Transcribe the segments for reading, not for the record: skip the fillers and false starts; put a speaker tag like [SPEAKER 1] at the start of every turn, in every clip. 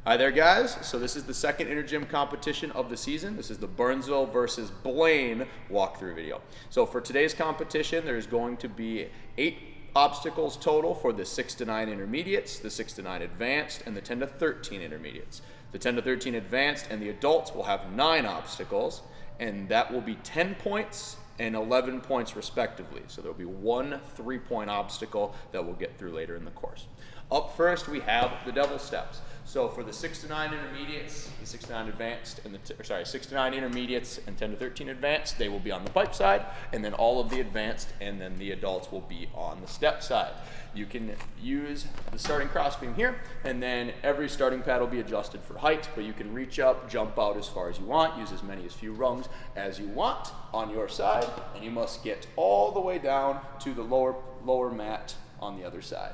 [SPEAKER 1] Hi there, guys. So this is the second intergym competition of the season. This is the Burnsville versus Blaine walkthrough video. So for today's competition, there's going to be 8 obstacles total for the 6 to 9 intermediates, the 6 to 9 advanced, and the 10 to 13 intermediates. The 10 to 13 advanced and the adults will have 9 obstacles, and that will be 10 points and 11 points respectively. So there'll be one 3-point obstacle that we'll get through later in the course. Up first, we have the devil steps. So for the 6 to 9 intermediates, the 6 to 9 advanced, and the 6 to 9 intermediates and 10 to 13 advanced, they will be on the pipe side, and then all of the advanced and then the adults will be on the step side. You can use the starting crossbeam here, and then every starting pad will be adjusted for height, but you can reach up, jump out as far as you want, use as many as few rungs as you want on your side, and you must get all the way down to the lower mat on the other side.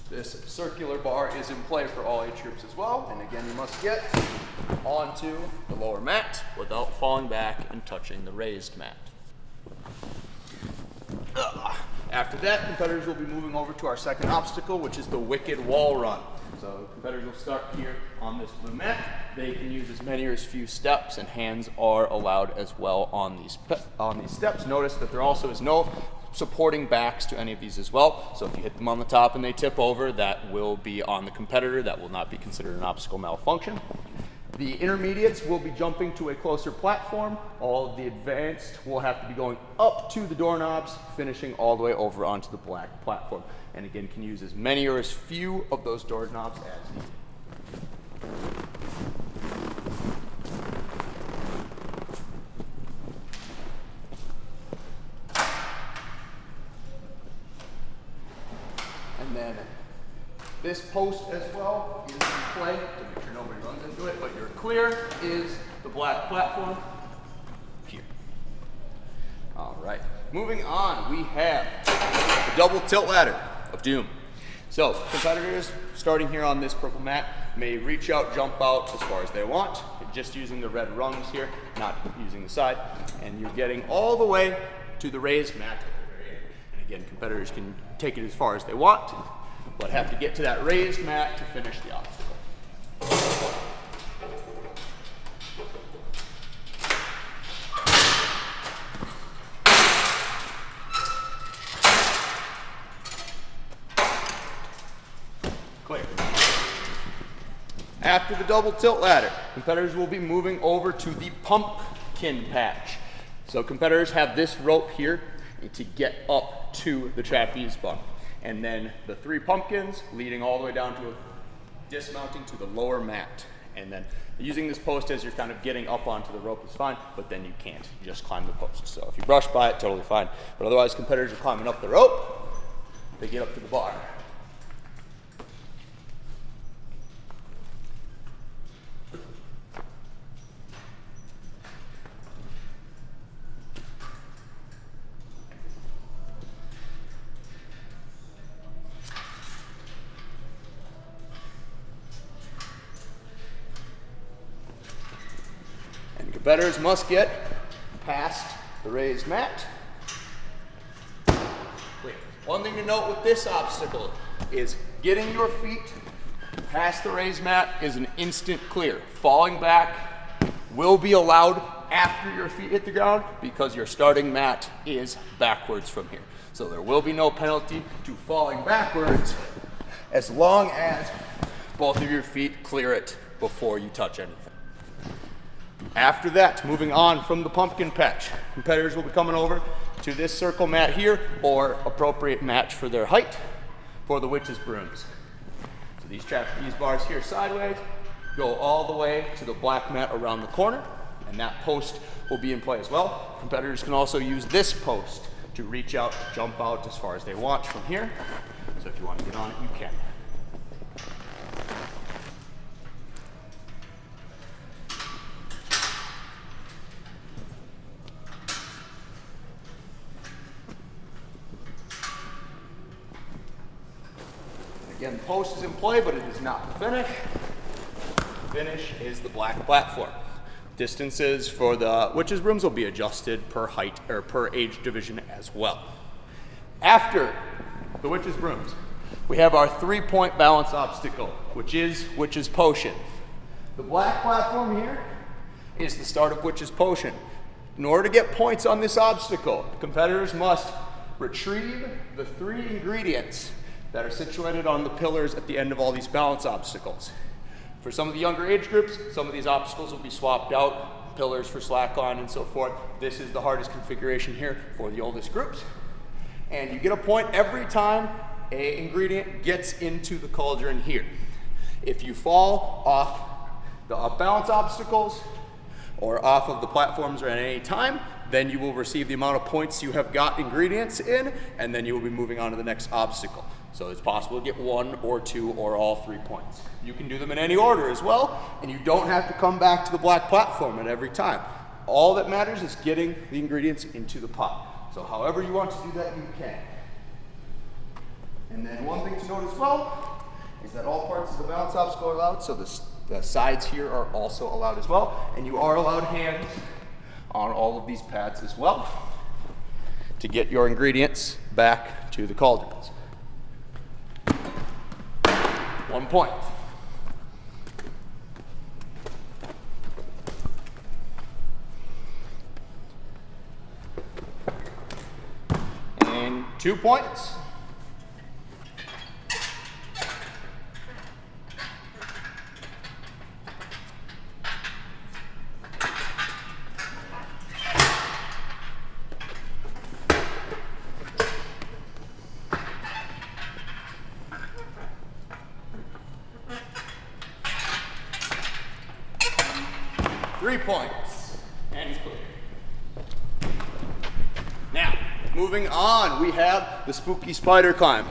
[SPEAKER 1] This circular bar is in play for all age groups as well, and again you must get onto the lower mat without falling back and touching the raised mat. After that, competitors will be moving over to our second obstacle, which is the wicked wall run. So competitors will start here on this blue mat. They can use as many or as few steps, and hands are allowed as well on these steps. Notice that there also is no supporting backs to any of these as well. So if you hit them on the top and they tip over, that will be on the competitor. That will not be considered an obstacle malfunction. The intermediates will be jumping to a closer platform. All of the advanced will have to be going up to the doorknobs, finishing all the way over onto the black platform. And again, can use as many or as few of those doorknobs as needed. And then this post as well is in play to make sure nobody runs into it, but you're clear is the black platform here. All right, moving on, we have the double tilt ladder of doom. So competitors starting here on this purple mat may reach out, jump out as far as they want, just using the red rungs here, not using the side, and you're getting all the way to the raised mat. And again, competitors can take it as far as they want, but have to get to that raised mat to finish the obstacle. Clear. After the double tilt ladder, competitors will be moving over to the pumpkin patch. So competitors have this rope here to get up to the trapeze bump. And then the 3 pumpkins leading all the way down to dismounting to the lower mat. And then using this post as you're kind of getting up onto the rope is fine, but then you can't just climb the post. So if you brush by it, totally fine. But otherwise, competitors are climbing up the rope, they get up to the bar. Competitors must get past the raised mat. Wait. One thing to note with this obstacle is getting your feet past the raised mat is an instant clear. Falling back will be allowed after your feet hit the ground because your starting mat is backwards from here. So there will be no penalty to falling backwards as long as both of your feet clear it before you touch anything. After that, moving on from the pumpkin patch, competitors will be coming over to this circle mat here, or appropriate match for their height, for the witch's brooms. So these trapeze bars here sideways go all the way to the black mat around the corner, and that post will be in play as well. Competitors can also use this post to reach out, jump out as far as they want from here. So if you want to get on it, you can. Again, the post is in play, but it is not the finish. The finish is the black platform. distances for the witches brooms will be adjusted per height or per age division as well. After the witches brooms, we have our 3-point balance obstacle, which is witches potion. The black platform here is the start of witches potion. In order to get points on this obstacle, competitors must retrieve the 3 ingredients that are situated on the pillars at the end of all these balance obstacles. For some of the younger age groups, some of these obstacles will be swapped out, pillars for slack line and so forth. This is the hardest configuration here for the oldest groups. And you get a point every time an ingredient gets into the cauldron here. If you fall off the balance obstacles or off of the platforms at any time, then you will receive the amount of points you have got ingredients in, and then you will be moving on to the next obstacle. So it's possible to get 1 or 2 or all 3 points. You can do them in any order as well, and you don't have to come back to the black platform at every time. All that matters is getting the ingredients into the pot. So however you want to do that, you can. And then one thing to note as well is that all parts of the balance obstacle are allowed, so the sides here are also allowed as well, and you are allowed hands on all of these pads as well to get your ingredients back to the cauldrons. 1 point. And 2 points. Three points, and clear. Now, moving on, we have the spooky spider climb.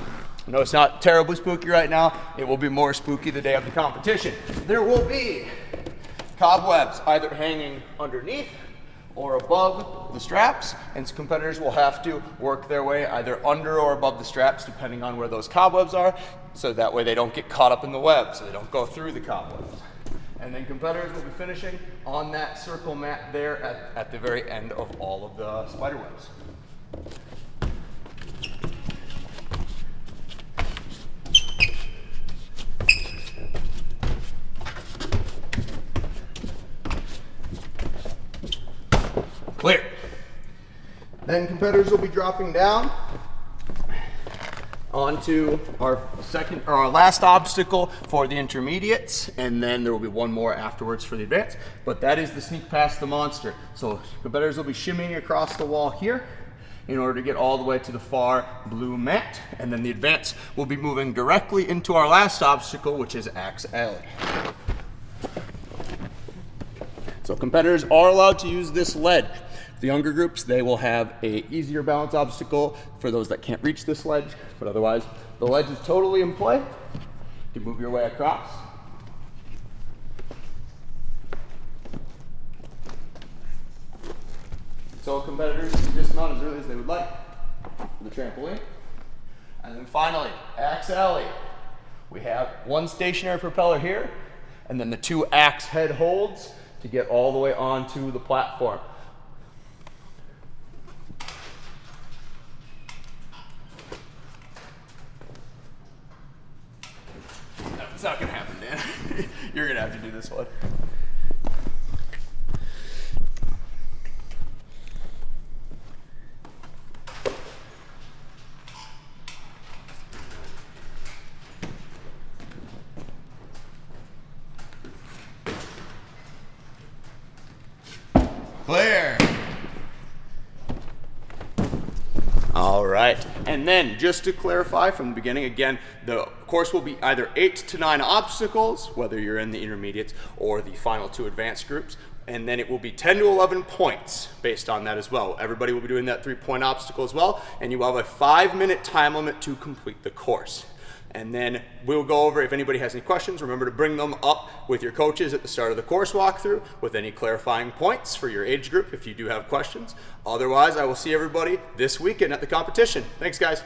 [SPEAKER 1] I know it's not terribly spooky right now. It will be more spooky the day of the competition. There will be cobwebs either hanging underneath or above the straps, and competitors will have to work their way either under or above the straps depending on where those cobwebs are, so that way they don't get caught up in the web, so they don't go through the cobwebs. And then competitors will be finishing on that circle mat there at the very end of all of the spider webs. Clear. Then competitors will be dropping down onto our last obstacle for the intermediates, and then there will be one more afterwards for the advance, but that is the sneak past the monster. So competitors will be shimmying across the wall here in order to get all the way to the far blue mat, and then the advance will be moving directly into our last obstacle, which is Axe Alley. So competitors are allowed to use this ledge. The younger groups, they will have a easier balance obstacle for those that can't reach this ledge, but otherwise the ledge is totally in play. You can move your way across. So competitors can dismount as early as they would like for the trampoline. And then finally, Axe Alley. We have one stationary propeller here, and then the 2 axe head holds to get all the way onto the platform. It's not gonna happen, Dan. You're gonna have to do this one. Clear. All right, and then just to clarify from the beginning, again, the course will be either 8 to 9 obstacles, whether you're in the intermediates or the final 2 advanced groups, and then it will be 10 to 11 points based on that as well. Everybody will be doing that 3-point obstacle as well, and you will have a 5-minute time limit to complete the course. And then we'll go over, if anybody has any questions, remember to bring them up with your coaches at the start of the course walkthrough with any clarifying points for your age group if you do have questions. Otherwise, I will see everybody this weekend at the competition. Thanks, guys.